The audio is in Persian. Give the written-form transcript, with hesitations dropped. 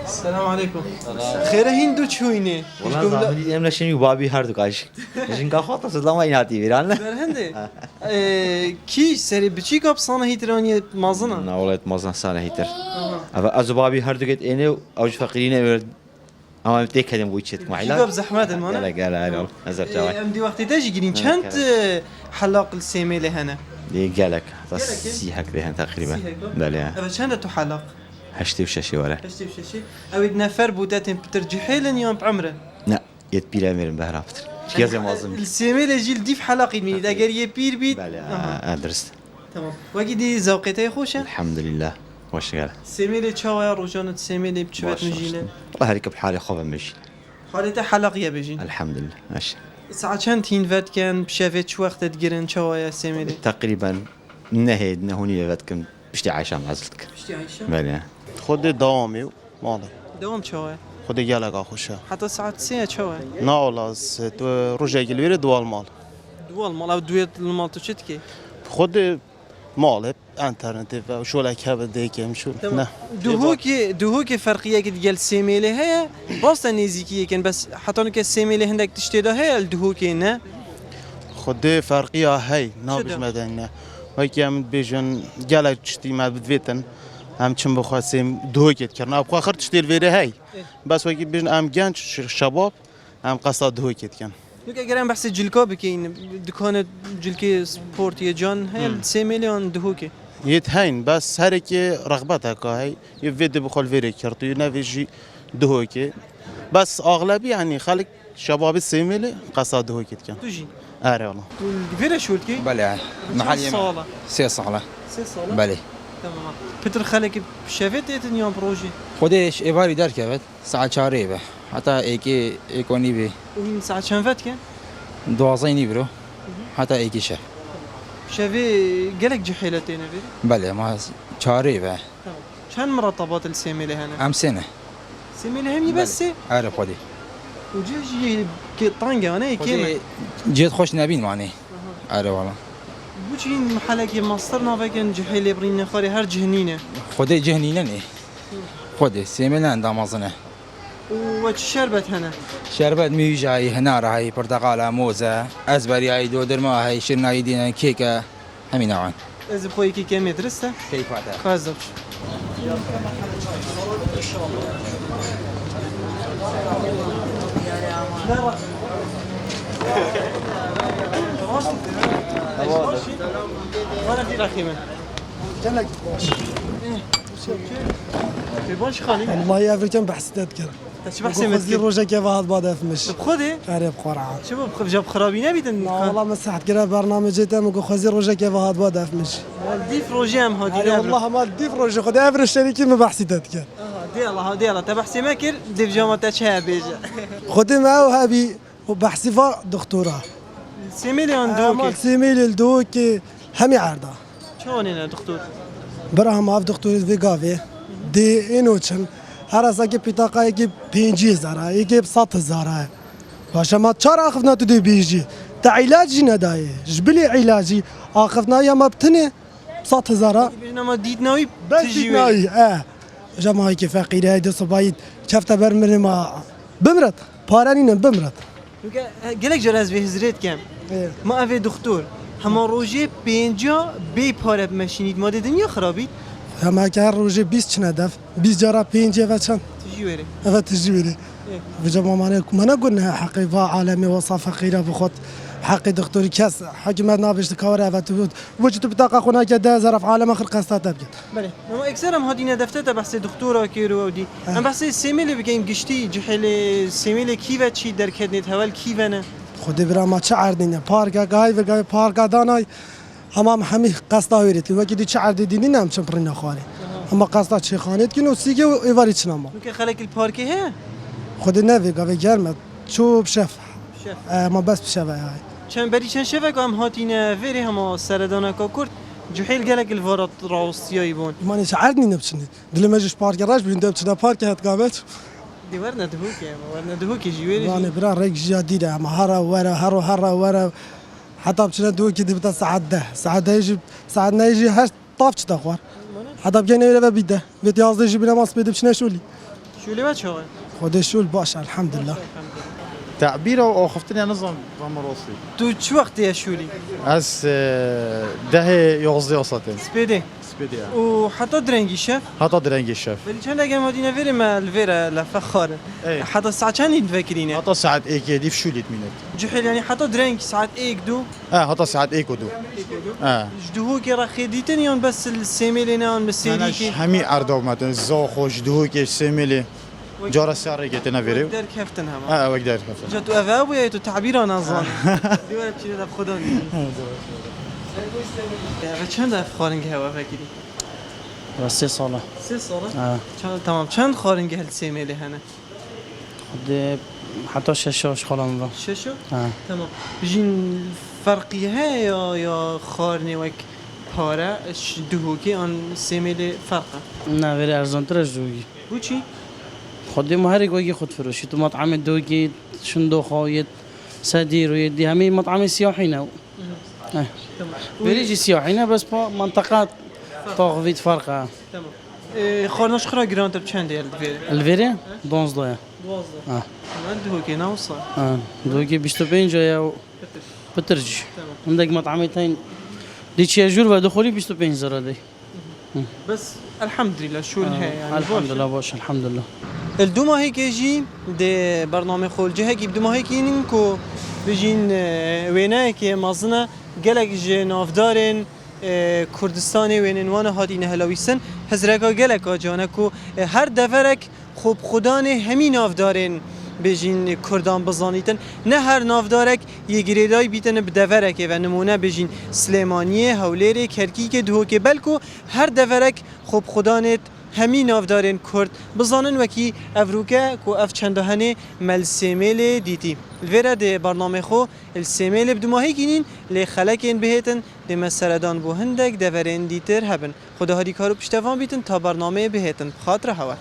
السلام عليكم. خير هندو چوینه؟ والله زامنی امروز شنی بابی هر دو کاش. نشین که خاطر سلام ایناتی بیران نه. برهنده. کی سری بچی کاب سانه هیترانی مازنه؟ نه ولایت مازن سانه هیتر. از بابی هر دو کت اینه اوج فقیرینه ورد. اما تکلم ویچت معیلا. کی کاب زحمت المانه؟ لا لا نظر جوای. ام دی وقتی تاجی گرین چند حلاق السیمله هنه؟ دی گلک. سیحک دهن تقریبا. بله. اما چند تو حلاق؟ هشتی و ششی وره. هشتی و ششی. اوید نفر بودتن بترجحیلن یا بعمره؟ نه یت بیره میرم به هرافتر. چیزی مازم. السیمله جیل دیف حلاقی میید اگر یه پیر بید. بله درست. تمام. وقتی دی ذوقته خوشه؟ الحمد لله. واشگال. سیمله چاویا روزانت سیمله بچوبت مجینه. والله هریک بحالی خواب میشی. حالت حلاقیه بجین. الحمد لله ماشي. ساعة چند تین ود کن بشافت شو وقت تگیرن چاویا سیمله؟ تقريبا نهيد نهوني فتكم بشتي عايشة معزلتك. بشتی عیشه؟ بله. خود دوامی و ماله دوام چاویا؟ خود گلگ خوشه حتی ساعت سه چاویا؟ نه والا تو روزه گلویر دوال مال دوال مال او دویت المال تو چت کی؟ خود مال انترنت و شو لك هذا دیگه میشون نه دوهو که فرقیه که دیگه سیمله هیا باست نزیکیه کن بس حتی که سیمله هندک تشتیده هیا دوهو که نه خود فرقیه هی نابش مدنه وقتی هم بیشن گلگ چتی ما بدویتن هم چون بخواستیم دوهیت کردن اب آخر تشتیل ویره هی بس وقتی بیشن هم گنج شباب هم قصد دوهیت کن لوك اگر هم بحث جلکا بکین دکان جلکی سپورتی جان هیا 3 میلیون دوهو یت هین بس هر کی رغبت که هی یه ویدیو بخوال ویره کرد یه نویجی دوه که بس اغلبی یعنی خالق شباب سیمله قصد دوه کت کن توجي آره والله فيرا شولكي بله محل صالة 3 صالة 3 صالة بله تمام بتر خالك شافت اليوم بروجي خودش ایواری در کرد ساعت 4 به حتی ایکونی به وين ساعة شنفت كان 12 برو حتی ایکی شب شافي قالك جحيلتين في بله ما 4 به تمام شحال مرتبات السيميلي هنا ام سنه سيميلي هم بس آره خودی وجي كي طنجة انا كيما جيت خوش نبین معنی آره والله بوچين محلك مصر نافكن جحيل برين خاري هر جهنينه خودی جهنینه نه خودی سیملان دامازنه وش شربت هنا شربت میوجای هنار های پرتقال موزه ازبری های دو درما های شرنای دینه کیک همین نوعان از بخوي كي كم درسته کیفاته خازوش وانا في رخيمه جنك في باش خالي والله يا افريكان بحسدت كده ايش بحسي خذي روجا كيف هاد بعد افمش بخذي قريب قرعه شوف جاب خرابي نبي والله مسحت كده برنامج تام وقو خذي روجا كيف هاد بعد افمش دي فروجيام هادي والله ما دي روجا خذ افر الشركه ما بحسدت كده دي الله تبحسي ماكر دي بجامه تاعها بيجا خذي معه هابي وبحسي فا دكتوره 6 مليون دوكي 6 مليون دوكي همي عرضه شلون هنا دكتور براهم اف دكتور فيغافي دي انوچن هر از اگه پیتاقا یکی 5000 یکی 100000 باشه ما چهار آخفنا تو دی بیجی تا علاجی ندایه جبلی علاجی آخفنا یا ما بتنه 100000 بيجنا ما ديتناوي بس تجي نایی جماعی که فقیره هیدو صبایید چفت برمره ما بمرد پارانینم بمرد قالك جراز به هزريت كام ما افي دكتور هما روجي بينجا بي بارب ماشينيت ما دنيا خرابي اما که هر روزه 20 چنه دف 20 جارا 5 و چند تجي ويري اما تجویری بجمع ما قلنا حقي با عالمي وصف فقيره بخود حقي دكتور كاس حكمت نابش تكورا فتبوت وجدت بطاقه خونا كدا زرف عالم اخر قصه تبجد بله ما اكثرهم هادينا دفتة بحث دكتوره كيرو ودي انا بحث سيميل بكيم قشتي جحيل سيميل كيفا تشي در كدنت هوال كيفانا خودی برا ما چه عردینه پارک گای و گای پارک دانای همه همی قصدا ویرتی و کی دی چه عرد دینی نم چم پرین خالی اما قصدا چه خانیت کی نو سیگه ایواری چنما ممكن خلك الباركي هي خودی نوی گاوی گرمه چوب شف ما بس بشوه هاي چند بری چند شفک هم هاتینه ویری همه سردانه که کرد جحیل گلک الوارد راستیایی بون ماني شعرني نبشني دل ما جيش بارك راج بين دبشنا بارك هات قامت دی ورنه دهوکی ورنه دهوکی جویری ماني برا ريك جديدة ما هرا ورا حتى بشنا دو كده بتا ساعة ده يجي ساعة يجي هاش طاف تدخور حتى بجينا ولا بيده بيت يازد يجي بنا ماس بيد بشنا شولي شو لي بچه خود شول باش الحمد لله تعبيره او خفتني نظام راسي تو چه وقتی یا شولی از ده 11 ساعتين سپیده سبيدي و حتی درنگی شف حتى درنج الشيف ولی چند اگه مدینه ویری ما الویره لفخاره ايه حتی ساعت چند این فکرینه حتى ساعة ايك دي في شوليت منك جحیل یعنی حتی درنگ ساعت ایک دو حتى ساعة ايك ودو جدهوکی را خیدیتن یان بس السیمیلی نان انا بسیدی همي اردو مثلا زو خوش دهوك سيميلي جارة سعر كتنا فيريو در کفتن همه وقدر كفر جا تو اوه بویا تو تعبیر نازان دیوار چیره دب خدا نیدی و چند اف خارنگه هوا فکری؟ سه ساله 3 ساله؟ تمام چند خارنگه هل سیمیلی هنه؟ خود حتی شش خالم با ششو؟ تمام بجین فرقیه یا خارنی وک پاره دهوکی آن سیمیلی فرقه نه ولی ارزان ترش دوگی بو چی؟ خود مهرگ وگی خود فروشی تو مطعم دوگی شندو خواهید سدير ويدي همي مطعم سياحينا تمام بريجي سياحينا بس با منطقات طاغفيت فرقة تمام خارناش خرا گرانتر چند یل دویره؟ الفيري دونز ضايع 12 من دهوکی نوصل دوكي 25 جاية بترجي تمام عندك مطعمتين ديتش يجور ودخولي 25 زرا دي بس الحمد لله شو الهي يعني الحمد لله باش الحمد لله الدو ماهي كيجي دي برنامج خول جهه كي بدو ماهي كينين كو بيجين وينه كي مازنا قالك جي نافدارن كردستاني وينن وانا هادين هلاويسن هزرقا قالك جانا كو هر دفرك خوب خدانه همي نافدارن بجین کردان بزانیتن نه هر نافدارک یه گریدای بیتن بدورک و نمونه بجین سلیمانیه هولیر کرکی که دو که بلکو هر دورک خوب خدانت همین نافدارن کرد بزانن وکی افروکه کو اف چندهنه مل سیمیل دیتی الویره ده برنامه خو السیمیل بدو ماهی گینین لی خلکین بهتن ده مسردان بو هندک دورن دیتر هبن خدا هادی کارو پشتوان بیتن تا برنامه بهتن خاطر هوا